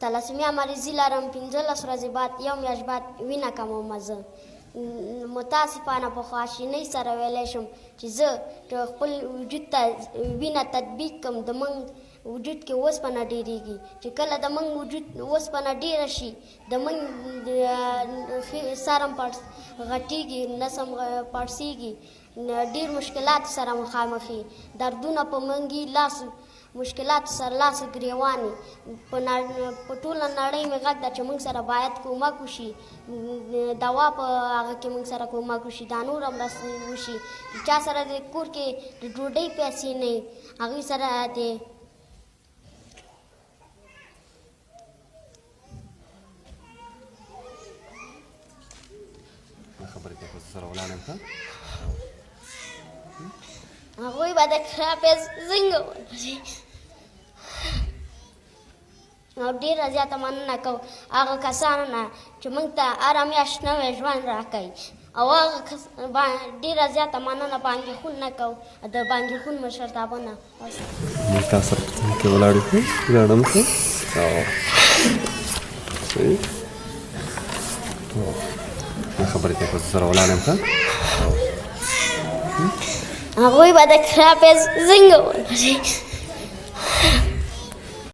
تلاسیمیا مریضي لرم 15 ورځې بعد یو میاشت بعد وینه کمومه زه متاسفانه په خواشینۍ سره ویلی شم چې زه خپل وجود ته وینه تطبیق کړم د موږ وجود کې اوسپنه ډېرېږي چې کله د موږ وجود اوسپنه ډېره شي د موږ سر هم غټېږي نس هم پړسېږي ډېر مشکلات سره مخامخ یي دردونه په موږ لاس مشکلات سره لاس ګریوانې په ټوله نړۍ مې غږ ده چې موږ سره باید کومک وشي دوا په هغه کې موږ سره کومک وشي دا نور هم مرستې وشي چا سره د کور کې د ډوډۍ پیسې نه وي هغوی سره د خبرې ته سره ولاړم ښه هغوی به د خرابې څنګه ولري او ډېره زیاته مننه کوو هغه کسانو نه چې موږ ته هره میاشت نوی ژوند راکوي او هغه ډېره زیاته مننه بانکي خون نه کوو د بانکي خون مشرتابه نه موږ تاسو سره په څنګ کې ولاړ یو ولاړم ښه صحیح خبرې ته سره ولاړم ښه هغوی به د خرابې څنګه ولري